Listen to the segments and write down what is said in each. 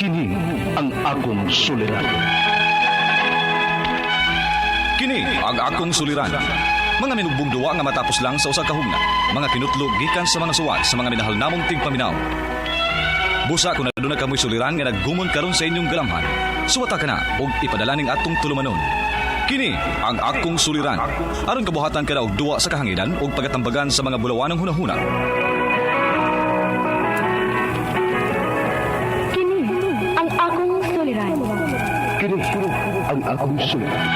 Kini ang akong suliran. Kini ang akong suliran. Mga minugbong duwa nga matapos lang sa usa ka hugna. Mga kinutlog gikan sa mga suwat sa mga minahal namong tigpaminaw. Busa kung naduna kamoy suliran nga naggumon karon sa inyong galamhan. Suwata ka na og ipadala ning atong tulumanon. Kini ang akong suliran. Aron kabuhatan ka na og duwa sa kahanginan og pagatambagan sa mga bulawanong hunahuna. Kini ang akong suliran. Kini ang akong suliran.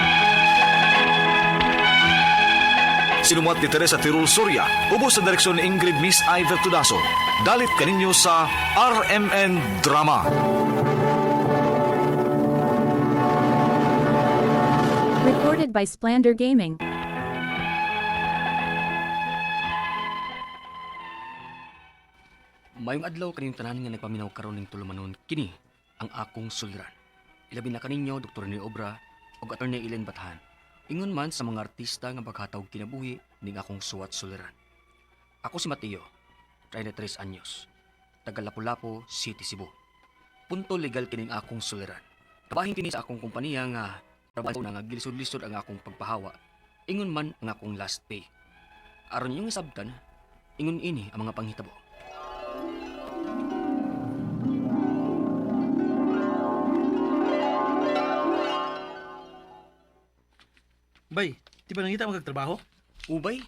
Sinumuat ni Teresa Tirul Soria, ubos sa direksyon ni Ingrid Miss Iver Tudaso. Dalit kaninyo sa RMN Drama. Recorded by Splander Gaming. Mayong adlaw kaning tanan nga nagpaminaw karon ning tulumanon kini ang akong suliran. Ilabi na kaninyo Dr. ni Obra ug Attorney Ellen Batahan. Ingon man sa mga artista nga paghatag kinabuhi ning akong suwat suliran. Ako si Mateo, 33 anyos, taga Lapu-Lapu City, Cebu. Punto legal kining akong suliran. Trabahin kini sa akong kompanya nga trabaho na nga gilisod-lisod ang akong pagpahawa. Ingon man ang akong last pay. Aron yung isabtan, ingon ini ang mga panghitabo. Bay, di ba nangita magagtrabaho? Ubay,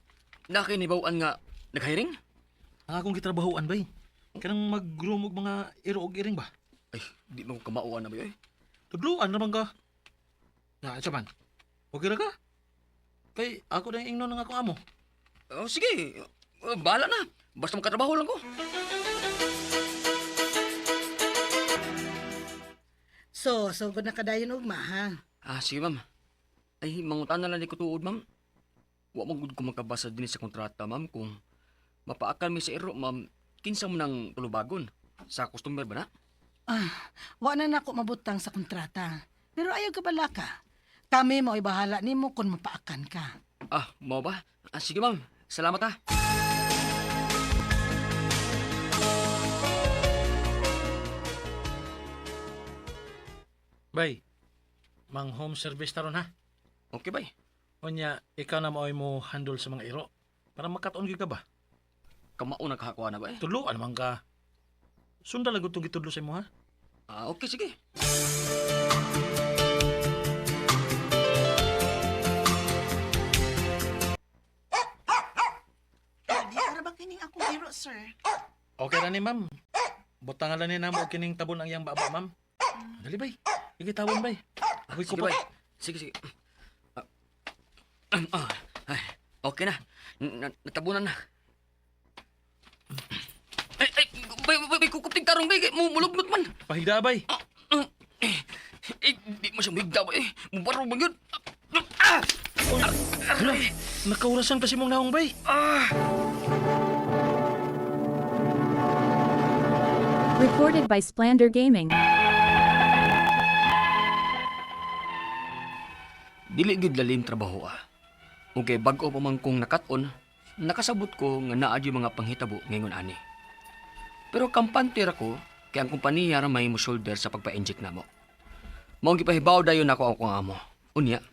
nakinibawan nga naghiring? Ang akong gitrabahoan, bay. Kanang mag-groom og mga iro og iring ba? Ay, di mo kamauan na ba yun? Tudluan naman ka. Na, man. Okay ra ka? Kay ako na yung ingnon ng akong amo. Oh, sige, bahala na. Basta makatrabaho lang ko. So good na kadayon ugma, ha? Sige ma'am. Ay, mangutan na lang ko tuod ma'am. Wa mo gud ko makabasa din sa kontrata ma'am kung mapaakal mi sa iro ma'am. Kinsa mo nang tulubagon? Sa customer ba na? Wa na nako mabutang sa kontrata. Pero ayaw ka bala ka. Kami mo ibahala nimo kung mapaakan ka. Mau ba? Sige ma'am. Salamat ha. Bay, mang home service taron ha. Okay bay. Unya, ikaw na maoy mo handle sa mga iro. Para makaton gyud ka ba? Kamao na kahakuha na ba eh? Tudluan naman ka. Sunda lang itong gitudlo sa imo ha. Okay sige. Di para ba kining akong iro, sir? Okay ra ni ma'am. Butangan lang ni namo og kining tabon ang iyang baba, ma'am. Dali bay. Igi tawon bay. Ako'y Sige kupot. bay. Sige. Ay, okay na. Natabunan na. Ay, bay, kukupting tarong bay. Mulugnot man. Pahigda bay. Di mo siya migda ba eh. Mubarong ba yun? Hala, nakaurasan kasi mong naong bay. Recorded by Splander Gaming. Dili gid lalim trabaho Okay, bag-o pa man kong nakaton, nakasabot ko nga naa di mga panghitabo ngayon ani. Pero kampante ra ko kay ang kompanya ra may mo shoulder sa pagpa-inject namo. Mao gipahibaw dayon ako ang amo. Unya.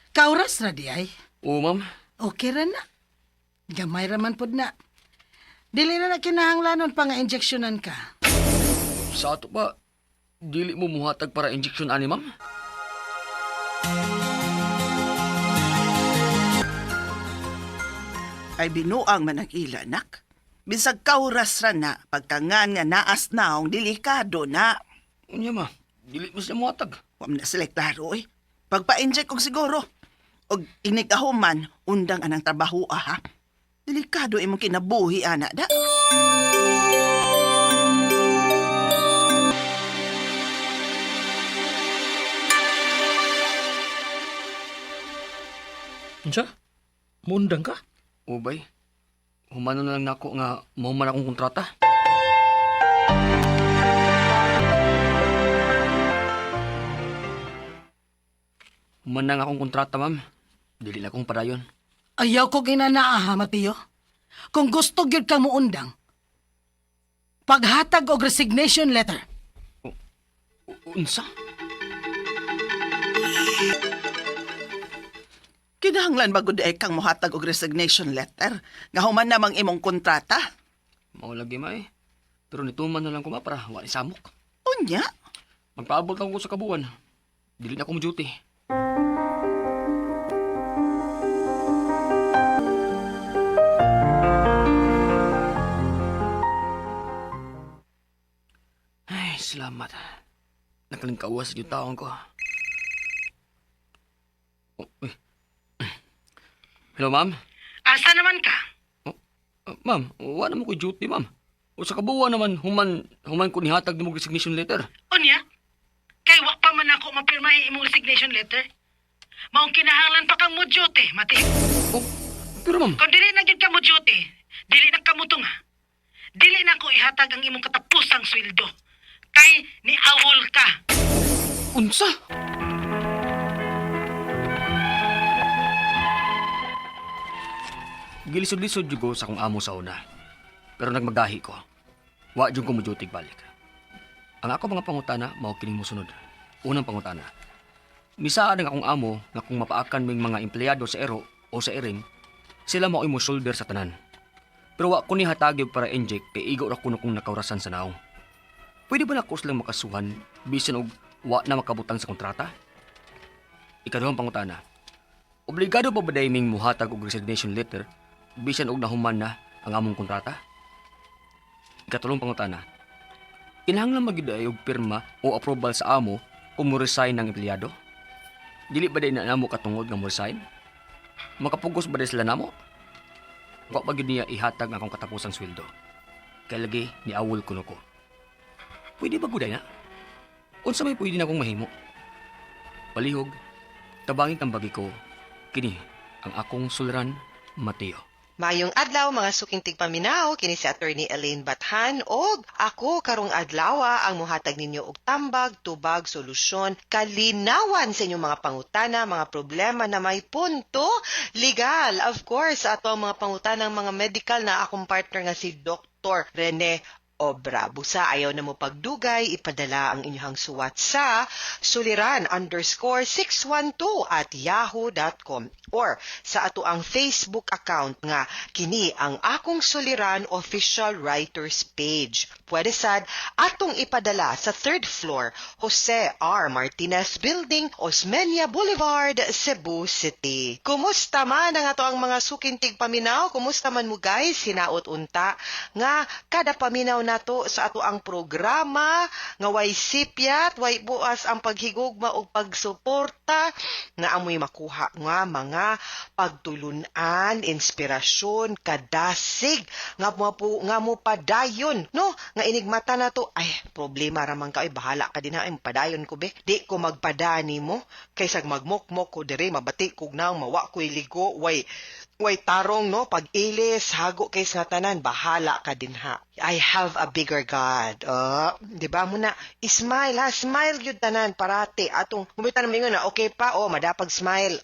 Kauras ra di ay. Oo, ma'am. Okay ra na. Gamay ra man pod na. Dili na kinahanglanon pa nga injeksyonan ka. Sa ato ba dili mo muhatag para injection ani, ma'am? Ay binuang man ang ila, nak. Bisag kauras ra na, pagkangan nga naas naong delikado na. Unya, ma. Dili mo sila muhatag. Huwag na sila klaro eh. Pagpa-inject kong siguro. Og inigahuman, undang anang trabaho ha. Delikado imong kinabuhi, ana da. Unsa? Mundang ka? Ubay. Humano na lang nako nga mao man akong kontrata. Human na nga akong kontrata, ma'am. Dili na akong padayon. Ayaw ko ginanaa, ha, Mateo. Kung gusto gyud ka mo undang, paghatag og resignation letter. Unsa? Kinahanglan ba gud ay kang mohatag og resignation letter nga human namang imong kontrata? Mao lagi may. Pero nituman na lang ko para wa ni samok. Unya? Magpaabot lang ko sa kabuan. Dili na ko mo duty. Ay, salamat. Nakalingkawas yung taong ko. Oh, uy. Hello, ma'am? Asa naman ka? Ma'am, wala naman ko duty, ma'am. O sa kabuuan naman, human ko nihatag ni mo resignation letter. Unya? Kay wa pa man ako mapirmahi imong resignation letter. Maong kinahanglan pa kang mo duty, Mati. Oh, pero ma'am, Kung dili na gyud ka mo duty, dili na ka mo tunga. Dili na ko ihatag ang imong katapusang sweldo. Kay ni awol ka. unsa? Gilisod-lisod jud ko sa akong amo sa una. Pero nagmagahi ko. Wa jud ko mo duty balik. Ang ako mga pangutana, mao kining mosunod. Unang pangutana. Misaan ang akong amo nga kung mapaakan ming mga empleyado sa ero o sa iring, sila mao imo shoulder sa tanan. Pero wa ko ni hatagi para inject kay igo ra kuno kung nakaurasan sa naong. Pwede ba na ko silang makasuhan bisan og wa na makabutang sa kontrata? Ikaduhang pangutana. Obligado pa ba ming muhatag og resignation letter bisan og nahuman na ang among kontrata? Ikatulong pangutana. Kinahanglan magiday og pirma o approval sa amo kung mo-resign ng empleyado? Dili ba day na namo katungod nga mo-resign? Makapugos ba day sila namo? Wa pa gyud niya ihatag ang akong katapusang sweldo. Kay lagi ni awol kuno ko. Pwede ba guday na? Unsa may pwede na akong mahimo? Palihog, tabangin kang bagi ko, kini ang akong suliran, Mateo. Mayong adlaw mga suking tigpaminaw kini si Attorney Elaine Bathan og ako karong adlawa ang muhatag ninyo og tambag, tubag, solusyon, kalinawan sa inyong mga pangutana, mga problema na may punto legal. Of course, ato ang mga pangutana ng mga medical na akong partner nga si Dr. Rene Obra. Busa ayaw na mo pagdugay, ipadala ang inyong suwat sa suliran_612@yahoo.com or sa ato ang Facebook account nga kini ang Akong Suliran Official Writers Page. Pwede sad atong ipadala sa 3rd floor, Jose R. Martinez Building, Osmeña Boulevard, Cebu City. Kumusta man ang ato ang mga sukintig paminaw? Kumusta man mo guys? Hinaot unta nga kada paminaw nato sa ato ang programa nga way sipyat, way buas ang paghigugma o pagsuporta nga amoy makuha nga mga pagtulunan, inspirasyon, kadasig nga mo padayon, no? Nga inigmata na to, ay, problema raman ka, ay, bahala ka din ha, ay, padayon ko be. Di ko magpadani mo, kaysa magmokmok ko dire, mabati ko na, mawa ko'y ligo, way tarong, no? Pag-ilis, hago kay sa tanan, bahala ka din ha. I have a bigger God. Di ba mo na, smile ha, smile yun tanan, parati. Atong, kumita naman yun na, okay pa, madapag smile.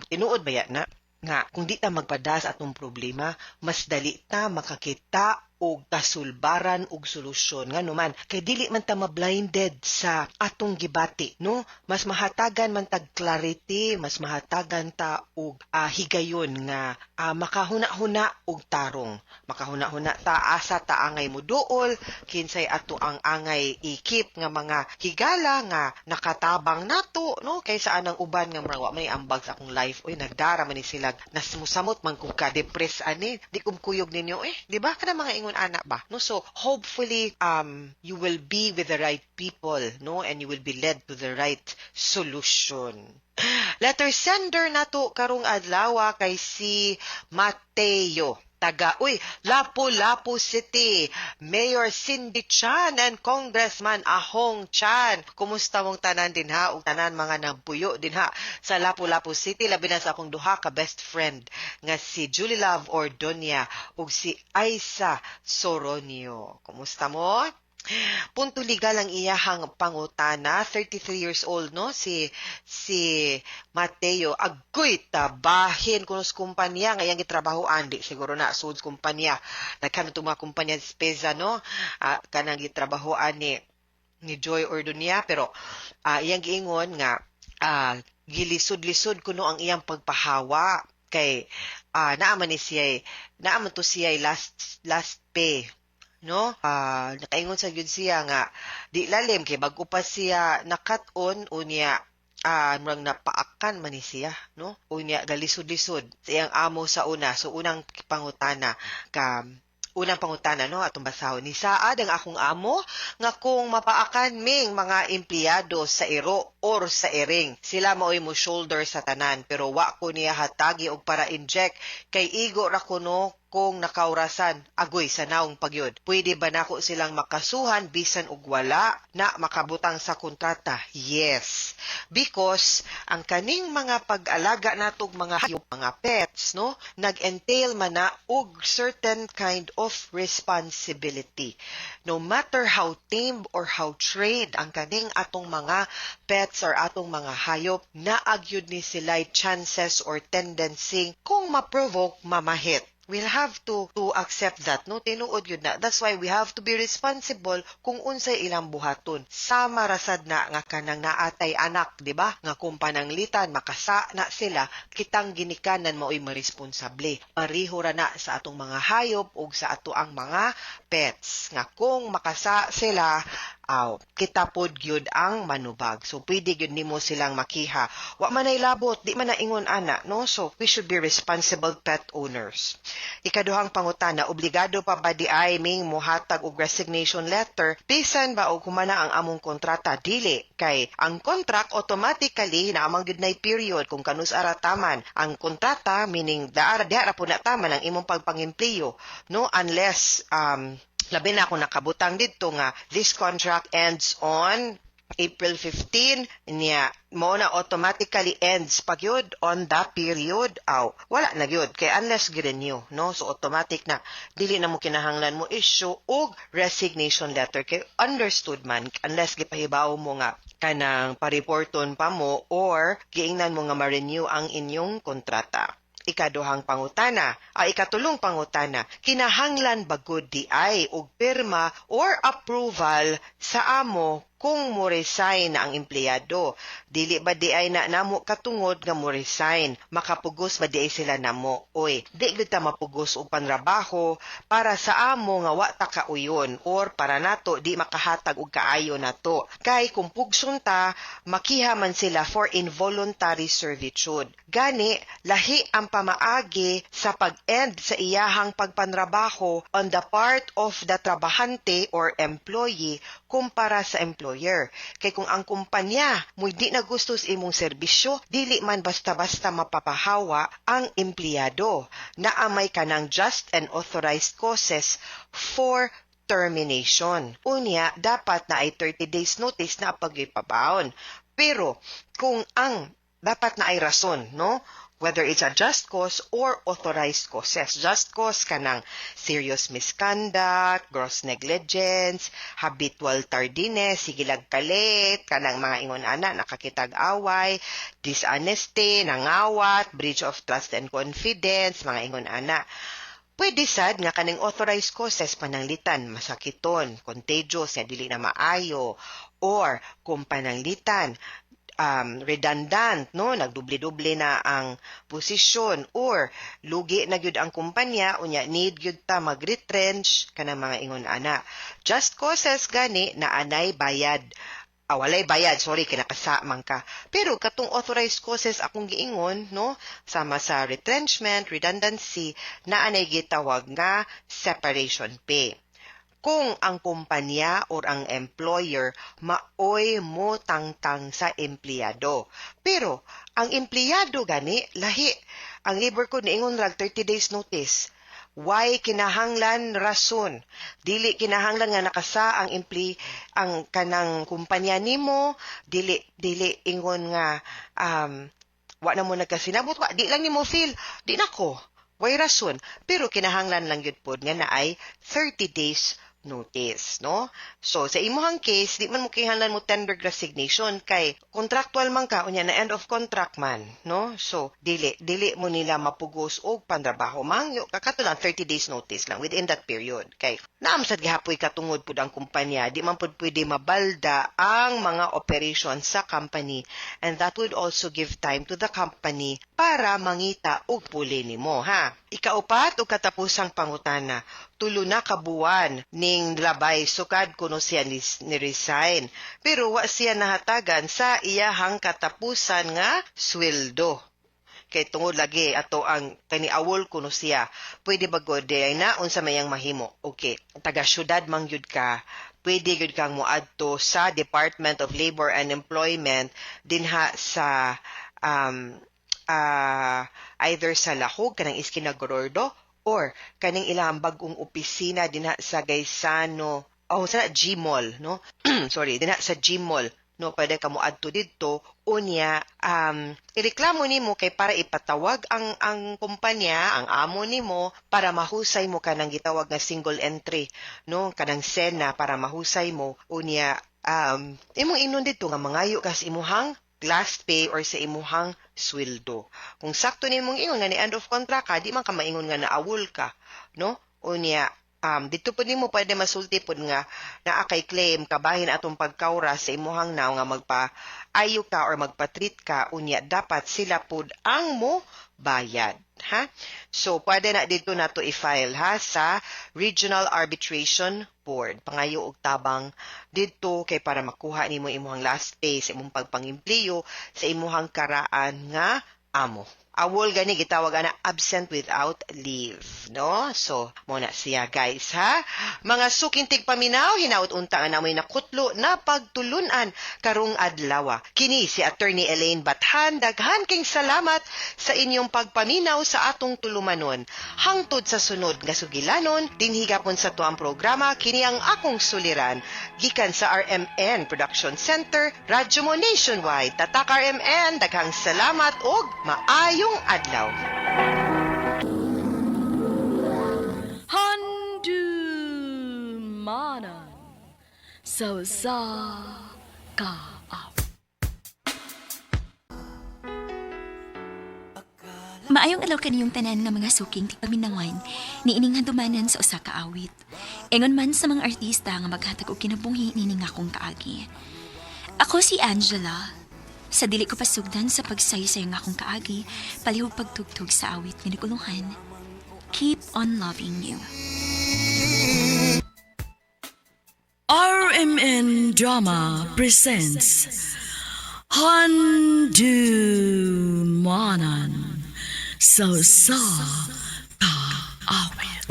Tinuod ba yan na? Nga, kung di ta magpadas atong problema, mas dali ta makakita og kasulbaran og solusyon nga naman kay dili man ta ma-blinded sa atong gibati, no? Mas mahatagan man tag clarity, mas mahatagan ta og higayon nga makahuna-huna og tarong. Makahuna-huna ta asa ta angay moduol kinsay ato ang angay ikip nga mga higala nga nakatabang nato, no? Kaysa anang uban nga murag wa man ambag sa akong life, oy nagdara man ni sila nasmusamot man kung ka depress ani, di kumkuyog ninyo di ba kada mga ingon anak ba, no? So hopefully you will be with the right people, no, and you will be led to the right solution. Letter sender nato karong adlaw kay si Mateo taga Lapu-Lapu City, Mayor Cindy Chan and Congressman Ahong Chan. Kumusta mong tanan din ha? O tanan mga nampuyo din ha sa Lapu-Lapu City, labi na sa akong duha ka best friend nga si Julie Love Ordonia ug si Aisa Soronio. Kumusta mo? Punto legal ang iyahang pangutana, 33 years old, no? Si Mateo, agoy tabahin kuno sa kumpanya nga iyang gitrabahoan, di siguro na sud kumpanya. Nagkano itong mga kumpanya spesa, no? Kanang gitrabahoan ni Joy Ordonia, pero iyang giingon nga gilisod-lisod kuno ang iyang pagpahawa kay naaman to siya last pay, no? Nakaingon sa gyud siya nga di lalim kay bago pa siya nakat-on unya murag napaakan man ni siya, no? Unya galisod-lisod sa iyang amo sa una. So unang pangutana no, atong basahon ni saad ang akong amo nga kung mapaakan ming mga empleyado sa iro or sa iring, sila maoy mo shoulder sa tanan, pero wa ko niya hatagi og para inject kay igo ra kuno kung nakaurasan agoy sa naong pagyod. Pwede ba nako silang makasuhan bisan og wala na makabutang sa kontrata? Yes. Because ang kaning mga pag-alaga natog mga hayop, mga pets, no, nag-entail man na og certain kind of responsibility. No matter how tame or how trained ang kaning atong mga pets or atong mga hayop, naagyud ni sila'y chances or tendency kung ma-provoke mamahit. We'll have to accept that, no? Tinuod yun na. That's why we have to be responsible kung unsay ilang buhaton. Sama rasad na nga kanang naatay anak, di ba? Nga kung pananglitan, makasa na sila, kitang ginikanan mao'y maresponsable. Pariho ra na sa atong mga hayop o sa ato ang mga pets. Nga kung makasa sila, kita pod gyud ang manubag. So pwede gyud nimo silang makiha. Wa man ay labot, di man na ingon ana, no? So we should be responsible pet owners. Ikaduhang pangutana, obligado pa ba di ay ming mohatag og resignation letter bisan ba og humana ang among kontrata? Dili kay ang contract automatically na amang gyud nay period kung kanus ara taman ang kontrata, meaning diara po na taman ang imong pagpangempleyo, no, unless labi na ako nakabutang dito nga this contract ends on April 15 niya mo na automatically ends pag yun on the period wala na yun kay unless girenew, no? So automatic na dili na mo kinahanglan mo issue og resignation letter kay understood man unless gipahibaw mo nga kanang pareporton pa mo or giingnan mo nga ma-renew ang inyong kontrata. Ikatulong pangutana, kinahanglan ba gud di ay og pirma or approval sa amo kung mo resign na ang empleyado? Dili ba di ay na namo katungod nga mo resign? Makapugos ba di ay sila namo? Oy, di gud ta mapugos og panrabaho para sa amo nga wa ta kauyon or para nato di makahatag og kaayo nato. Kay kung pugson ta, makiha man sila for involuntary servitude. Gani, lahi ang pamaagi sa pag-end sa iyahang pagpanrabaho on the part of the trabahante or employee kumpara sa employer. Kay kung ang kumpanya mo'y di na gusto sa imong serbisyo, dili man basta-basta mapapahawa ang empleyado na amay kanang just and authorized causes for termination. Unya, dapat na ay 30 days notice na pag-ipabaon. Pero kung ang dapat na ay rason, no? Whether it's a just cause or authorized causes. Just cause kanang serious misconduct, gross negligence, habitual tardiness, sigilag kalit, kanang mga ingon ana nakakitag away, dishonesty, nangawat, breach of trust and confidence, mga ingon ana. Pwede sad nga kaning authorized causes pananglitan, masakiton, contagious, na dili na maayo, or kung pananglitan, redundant, no, nagdubli-dubli na ang posisyon or lugi na gyud ang kumpanya unya need gyud ta mag-retrench kanang mga ingon ana. Just causes gani na anay bayad. Walay bayad, sorry, kinakasa man ka. Pero katong authorized causes akong giingon, no, sama sa retrenchment, redundancy, na anay gitawag nga separation pay. Kung ang kumpanya or ang employer maoy mo tangtang sa empleyado. Pero ang empleyado gani lahi. Ang labor code niingon rag 30 days notice. Why kinahanglan rason? Dili kinahanglan nga nakasa ang ang kanang kumpanya nimo, dili ingon nga wa na mo nagkasinabot, di lang nimo feel, di nako. Way rason, pero kinahanglan lang yun po nga na ay 30 days notice, no? So, sa imuhang case, di man mo kihanlan mo tender resignation kay contractual man ka, unya na end of contract man, no? So, dili mo nila mapugos og pantrabaho. Mangyo, kakatulang 30 days notice lang within that period. Kay, naamsad gihapoy katungod pud ang kumpanya, di man pud pwede mabalda ang mga operations sa company, and that would also give time to the company para mangita og puli nimo, ha? Ikaupat o katapusang pangutana, tulo na kabuwan ning labay sukad kuno siya ni resign. Pero wa siya nahatagan sa iyahang katapusan nga sweldo. Kay tungod lagi ato ang kaniawol kuno siya. Pwede ba god day na unsa mayang mahimo? Okay, taga syudad man gyud ka. Pwede gyud kang moadto sa Department of Labor and Employment dinha sa either sa Lahog kanang Iskinagorordo or kaning ilang bagong opisina dinha sa Gaisano sa Gmall, no? Sorry, dinha sa Gmall, no? Pwede ka moadto didto unya ireklamo nimo kay para ipatawag ang kumpanya, ang amo nimo para mahusay mo kanang gitawag nga single entry, no? Kanang SENA para mahusay mo unya imong inon didto nga mangayo kas imuhang last pay or sa imuhang sweldo. Kung sakto nimong ingon nga ni end of contract ka, di man ka maingon nga naawol ka, no? Unya, dito po nimo pwede masulti po nga na kay claim kabahin atong pagkaura sa imuhang naw nga magpa-ayo ka or magpa-treat ka, unya dapat sila pod ang mo bayad, ha? So, pwede na dito na to i-file, ha, sa Regional Arbitration Board. Pangayo og tabang dito kay para makuha nimo imuhang last pay sa imong pagpangimpliyo sa imuhang karaan nga amo. Awol gani gitawag ana absent without leave, no? So, mo na siya guys, ha? Mga sukintig paminaw, hinaut unta nga namoy nakutlo na pagtulunan karong adlaw. Kini si Attorney Elaine Bathan, daghan king salamat sa inyong pagpaminaw sa atong tulumanon. Hangtod sa sunod nga sugilanon, dinhigapon sa tuang programa kini ang akong suliran gikan sa RMN Production Center, Radyo Mo Nationwide. Tatak RMN, daghang salamat og maayong adlaw. Handumanan sa kaaw. Maayong alaw kaniyong tanan nga mga suking tigpaminawan ni ining handumanan sa usa ka awit. Ingon man sa mga artista nga maghatag og kinabunghi nining akong kaagi. Ako si Angela. Sa dili ko pasugdan sa pagsaysay nga akong kaagi, palihog pagtugtog sa awit nga naguluhan. Keep on loving you. RMN Drama presents Handumanan sa kaawit.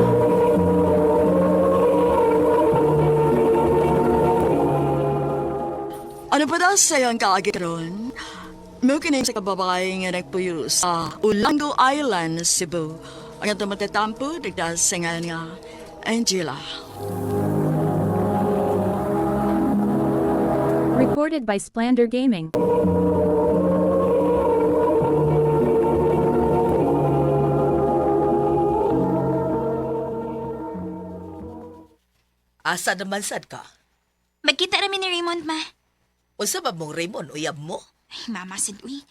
Ano pa daw sa'yo ang kaagi karon? Mukinig sa kababae nga nagpuyo sa Ulango Island, Cebu. Ang ito matatampo, dagdag sa nga Angela. Recorded by Splander Gaming. Asa naman sad ka? Magkita namin ni Raymond, ma. O sa ba mong Raymond, uyab mo? Ay, mama, sid, uy.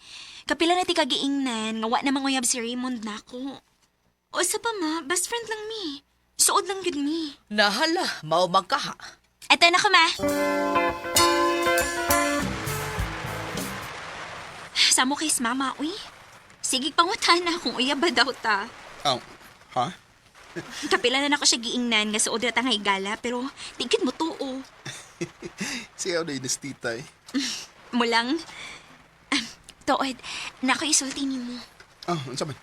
Kapila na ti kagiingnan, nga wa na manguyab si Raymond na ako. O sa pa, ma, best friend lang mi. Suod lang yun mi. Nahala, maumang ka ha. Eto na ko, ma. Samo kay mama, uy. Sige pangutan na kung uyab ba daw ta. Ha? Kapila na ako siya giingnan nga suod na tangay gala, pero tingkid mo tuo. Siyaw na inestitay. Mulang. Tood, na ako isulti ni mo. Ano man?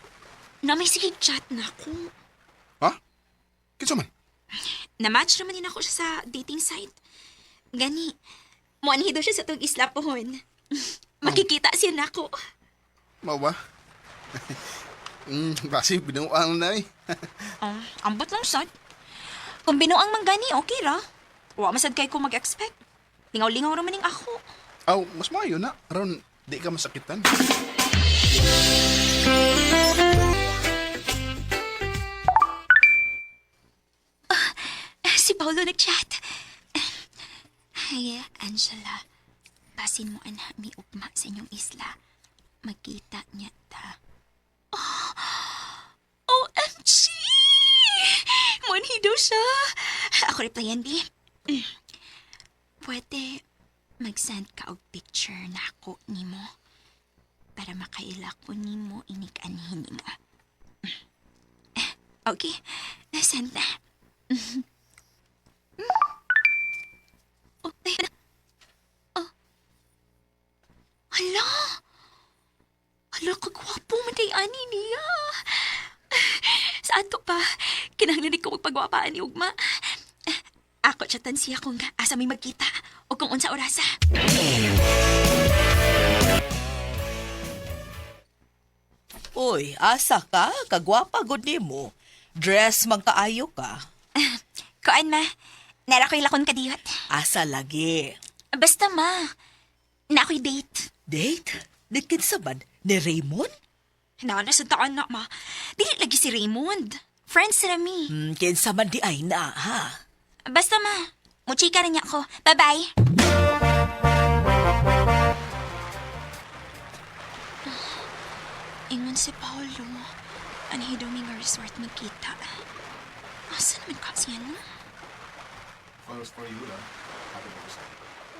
Na may sige chat na ako. Ha? Kinsa man? Na-match naman din ako siya sa dating site. Gani, muanhi daw siya sa tug isla pohon. Makikita siya na ako. Mau ba? Kasi binuang na eh. Ambot lang sad. Kung binuang man gani, okay ra. Wa masad kay ko mag-expect. Lingaw-lingaw raman ning ako. Mas maayo na. Aron, di ka masakitan. Si Paul Paolo nag-chat. Hi, Angela. Basin mo anak mi ugma sa inyong isla. Magkita niya ta. Oh, OMG! Manhi daw siya. Ako replyan, di. Pwede mag-send ka og picture na ako nimo para makaila ko nimo inig-anhin nga. Okay, send na. Okay na. Oh. Hala! Hala, kagwapo man day ani niya. Saan to pa? Kinahanglan ko magpagwapaan ni Ugma. Ako chatan siya kung asa may magkita o kung unsa orasa. Uy, asa ka? Kagwapa gud nimo. Dress man kaayo ka. Kuan ma, nara ko'y lakon kadiyot. Asa lagi? Basta ma, na ako'y date. Date? Dikin sa man? Ni Raymond? Nasa taan na ma. Dili lagi si Raymond. Friends na mi. Kinsa man di ay na, ha? Basta ma, muchika rin niya ako. Bye-bye. Ingon si Paolo. Anhi daw mi nga resort magkita. Asa naman ka siya na? Flowers for you, lang. Happy birthday.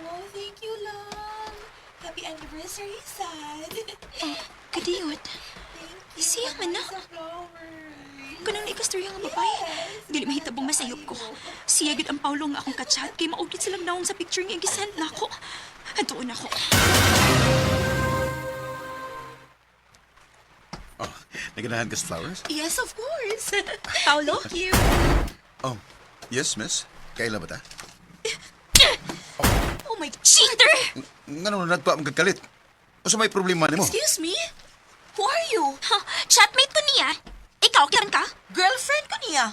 Oh, thank you, love. Happy anniversary, Sad. Oh, kadiyot. Siya man na. Kanang naikastorya nga babae. Dili mahitabong masayop ko. Siya gid ang Paulo nga akong kachat kay maugit silang naong sa picture nga gisend na ako. Hantuon ako. Oh, naganahan ka sa flowers? Yes, of course. Paulo? Thank you. Oh, yes, miss. Kailan ba ta? Oh my cheater! Nga naman nagpa ang kagalit. O sa may problema ni mo? Excuse me? Who are you? Chatmate ko niya. Ikaw, kiran ka? Girlfriend ko niya.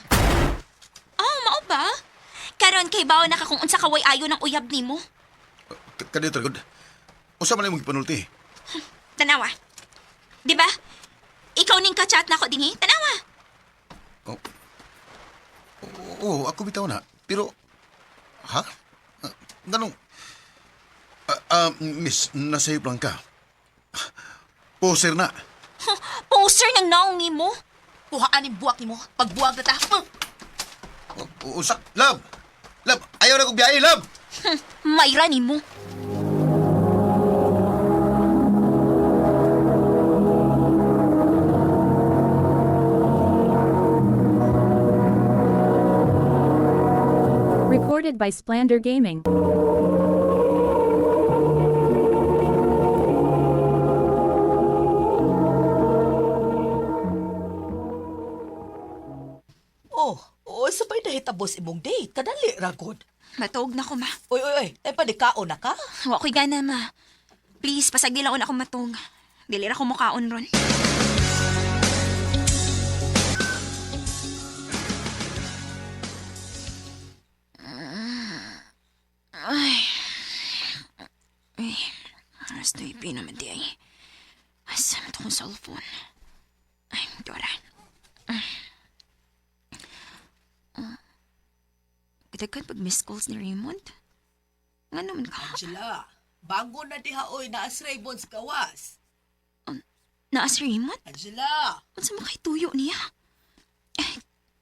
Oh, mao ba? Karon kay bawo na ka kung unsa kaway ayo ng uyab nimo. Kadito, Ragod. O sa man yung magpanulti? Tanawa. Di ba? Ikaw ning ka-chat na ko dinhi. Tanawa. Oo, ako bitaw na. Pero, ha? Ganong, miss, nasayop lang ka. Poser na. Poster ng naong mo. Kuhaan yung buwak mo. Pagbuwag na ta. Usak, love! Love, ayaw na kong biyahe, love! Mayra ni mo. Recorded by Splander Gaming. Oh, sabay na hitabos imong date. Kadali, Ragod. Matuog na ko, ma. Uy, ay padikaon na ka? Wa ko'y gana, ma. Please, pasagdi lang ako matong. Dili ra ko mukaon ron. Ay, alas 2 naman di ay. Asa man itong cellphone? Ay, Dora. Kitagan pag miss calls ni Raymond? Nga naman ka? Angela, bago na diha, oy, naas Raymond sa gawas. Naas Raymond? Angela! Ano sa makituyo niya?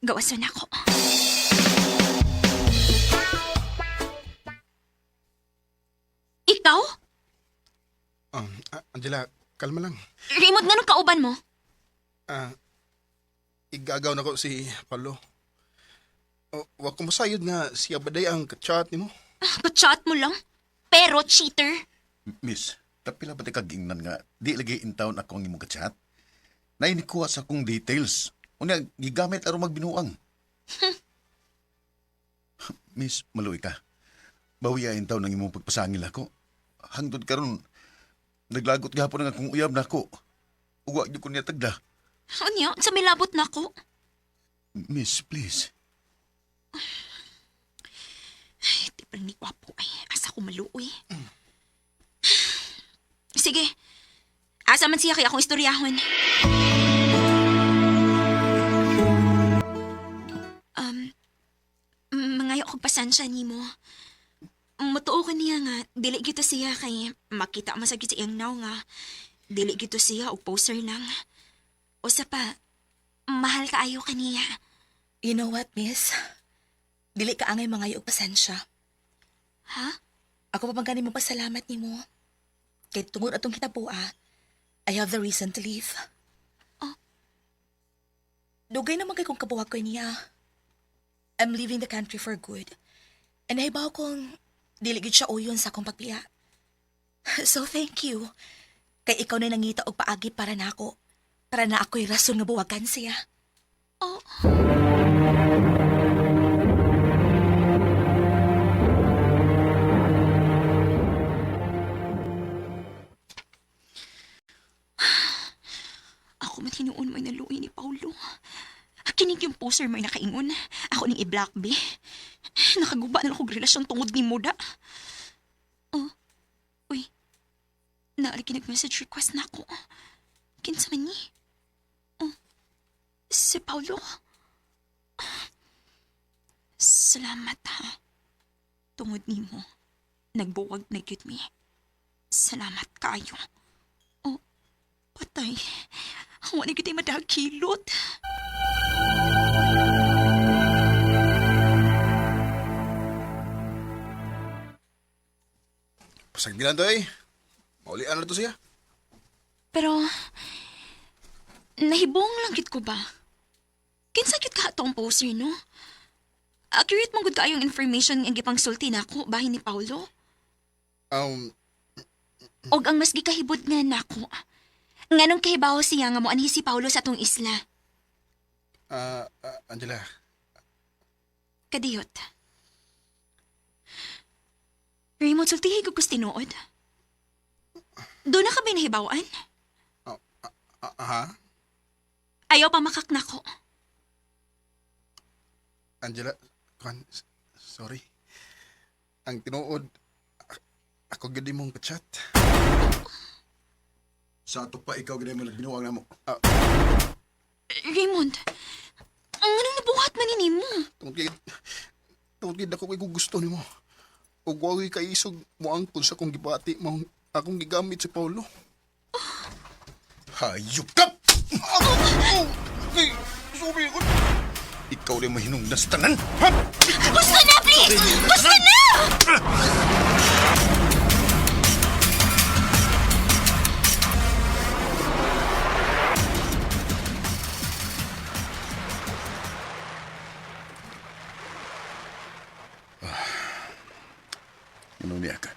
Gawasan ako. Ikaw? Angela, kalma lang. Raymond, nga nung kauban mo? Igagaw na ko si Paulo. Wa ko masayod nga siya baday ang kachat ni mo. Kachat mo lang? Pero cheater? Miss, tapila ba kagingnan nga, di lagi in town ako ang imong kachat? Nainikuha sa akong details. Unya, gigamit aron magbinuang. Miss, maluwi ka. Bawiya in town ang imong pagpasangil ako. Hangtod karon naglagot gahapon nga akong uyab na ako. Uwa niyo ko niya tagda. Ano sa milabot na ako? Miss, please. Ay, di pa ni kwapo ay. Asa ko maluoy. Sige. Asa man siya kaya akong istoryahon. Mangayo ko og pasensya nimo. Matuo ko niya nga, dili gito siya kay makita masagit sa iyang naw nga. Dili gito siya og poster lang. Usa pa, mahal kaayo kaniya. You know what, miss? Dili ka angay mga og pasensya. Ha? Ako pa pang mo pasalamat ni mo. Kay tungod atong kinabuа, I have the reason to leave. Oh. Dugay naman kay kong kabuhag ko niya. I'm leaving the country for good. And nahibaw kong dili gid siya uyon sa akong pagpiya. So thank you. Kay ikaw na nangita og paagi para nako. Para na ako'y rason nga buwagan siya. Oh. Ako man hinuon may naluoy ni Paulo. Kinig yung poster may nakaingon. Ako ning i-block be. Nakaguba na lang kong relasyon tungod ni Moda. Oh. Uy. Naalagi nag-message request na ako. Kinsa man ni? Oh. Si Paulo. Salamat ha. Tungod ni mo. Nagbuwag na gyud mi. Salamat kayo. Oh. Patay. Wala gyud ay madagkilot. Pasagdilan to eh. Maulian na to siya. Pero, nahibong lang gid ko ba? Kinsa gid ka atong poster, no? Accurate mong gud kaayong information nga gipang sulti nako bahin ni Paulo. Og ang mas gikahibod nga nako. Nganong kahibaw siya nga mo anhi si Paulo sa atong isla. Angela. Kadiyot. Raymond, sultihi ko tinuod. Doon na ka ba nahibawan? Ha? Ayaw pa makaknako. Angela, sorry. Ang tinuod, ako gadi mong kachat. Sa ato pa ikaw gani mo nagbinuwang namo. Raymond, ang anong nabuhat man ni mo? Tungkid ako kay gusto nimo. Ug wagi kay isog mo angkol sa kong gibati mo akong gigamit si Paulo. Hayop ka! Sorry ko. Ikaw rin mahinungdan sa tanan. Ha? Gusto na, please! Gusto na! Ano niya ka?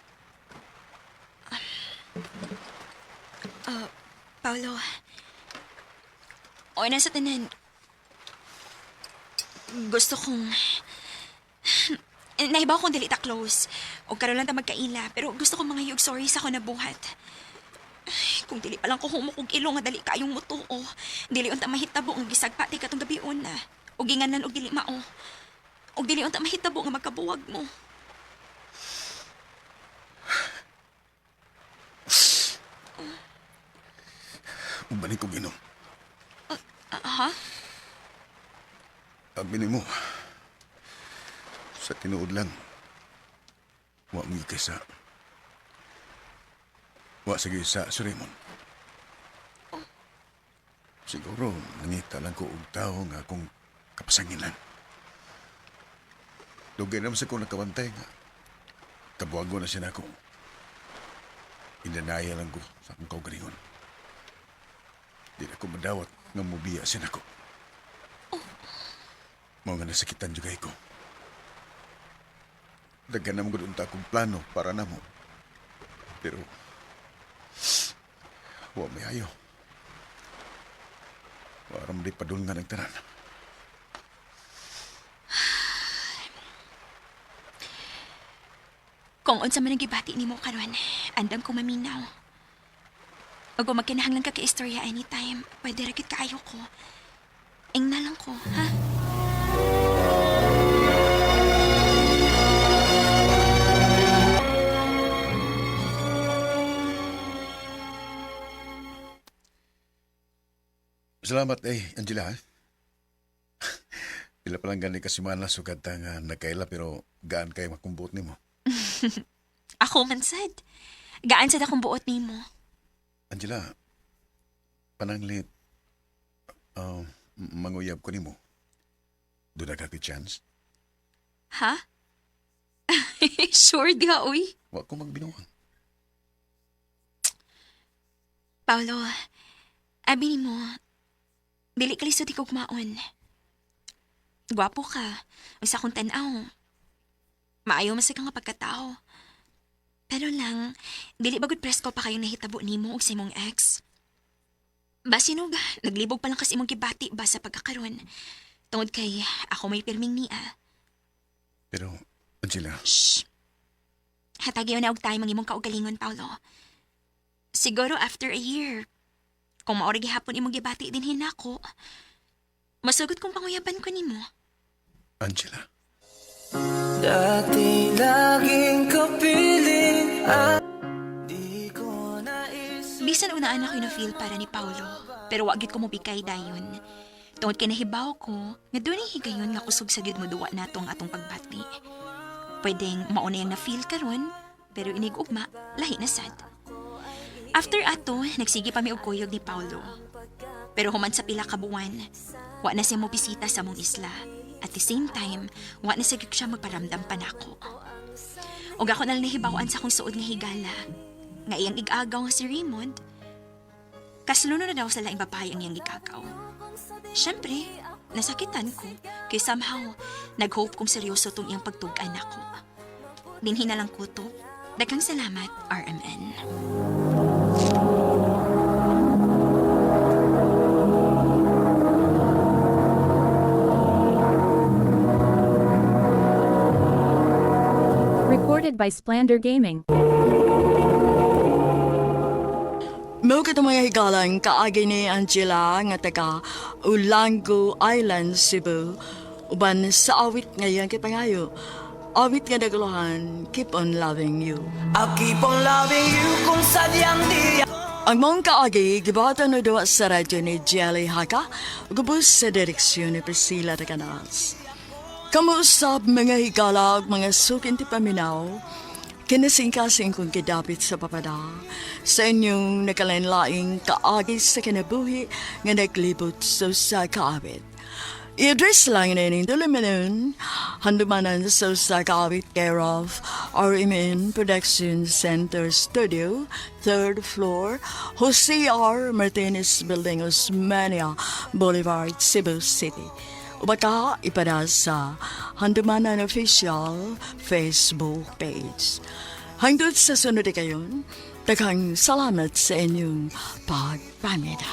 Paulo. O na sa tanan. Gusto kong... Nahibaw kong dili ta close. O karoon lang ta magkaila. Pero gusto kong mga sorry sa ako na buhat. Kung dili pa lang ko humukog ilo nga dali kayong mutuo. Dili unta mahitabo nga gisagpati katong gabion na. O ginganan og dili mao. O dili unta mahitabo nga magkabuwag mo. Umbalik ko ginom. Ha? Abinin mo. Sa tinuod lang. Wa mo kaysa. Wa sige sa Raymond. Siguro nangita lang ko og tao nga akong kapasangilan. Dugay naman sa ko nakabantay nga. Kabuhago na siya na ako. Inanaya lang ko sa akong kaugalingon. Di na ko madawat nga mubiya siya na ako. Mga nga nasakitan juga ko. Dagan naman gud unta akong plano para namo. Pero wa may ayo. Waram di padul nga nagtanan. Kung unsa man ang gibati nimo karon, andam ko maminaw. O kung magkinahanglan ka ka-istorya anytime, pwede rakit kaayo ko. Ing na lang ko, ha? Salamat Angela. Pila pa lang gani kasimana sugad ta nga nagkaila pero gaan kay makumbot nimo. Ako man sad. Gaan sad akong buot nimo. Angela, pananglit, manguyab ko nimo. Doon na kaki chance. Ha? Sure di ha, uy. Wa ko magbinuang. Paolo, abi ni mo, dili ka lisod ikaw kumaon. Gwapo ka, usa kong tanaw. Maayo man sa kang pagkatao. Pero lang, dili bagod presko pa kayo nahitabo nimo og sa imong ex. Basinog, naglibog pa lang kasi imong kibati ba sa pagkakaroon. Tungod kay ako may pirming niya. Pero, Angela, Shh! Hatagyaw na og tayo mang imong kaugalingon, Paolo. Siguro after a year, kung maori gihapon imong gibati din hinako, masugod kong panguyaban ko nimo. Angela. Dati laging kapiling at di ko nais. Bisan unaan ako na feel para ni Paolo, pero wagit ko mo bikay dayon. Tungod kay nahibaw ko, nga doon ay higayon nga kusog sa gid mo duwa nato ang atong pagbati. Pwedeng mauna yung na-feel karon, pero inigugma, lahi na sad. After ato, nagsigi pa mi og kuyog ni Paolo. Pero human sa pila ka buwan, wa na siya mo bisita sa mong isla. At the same time, wa na sigig siya magparamdam pa nako. Og ako nalihibawaan sa akong suod nga higala, nga iyang igagaw nga si Raymond, kasluno na daw sa laing babae ang iyang igagaw. Siyempre, nasakitan ko, kay somehow, nag-hope kong seryoso tong iyang pagtugan ako. Dinhi na lang ko to. Daghang salamat, RMN. Recorded by Splander Gaming. Mo ka mga higalang kaagi ni Angela nga taga Ulango Island, Cebu. Uban sa awit ngayon kay pangayo. Awit nga naguluhan, Keep on Loving You. I'll keep on loving you kung sadyang di. Ang mong kaagi, gibata no doon sa radyo ni Jelly Haka, gubos sa direksyon ni Priscilla de Canas. Kamuusap mga higalag, mga sukin ti paminaw, kinasingkasing kong kidapit sa papada, sa inyong nakalanlaing kaagi sa kinabuhi nga naglibot sa kaawit. I-address lang na ining dulumanon, handumanan sa kaawit care of RMN Production Center Studio, 3rd floor, Jose R. Martinez Building, Osmania Boulevard, Cebu City. Baka ipada sa Handumanan Official Facebook page. Hangtod sa sunod kayon, daghang salamat sa inyong pagpamida.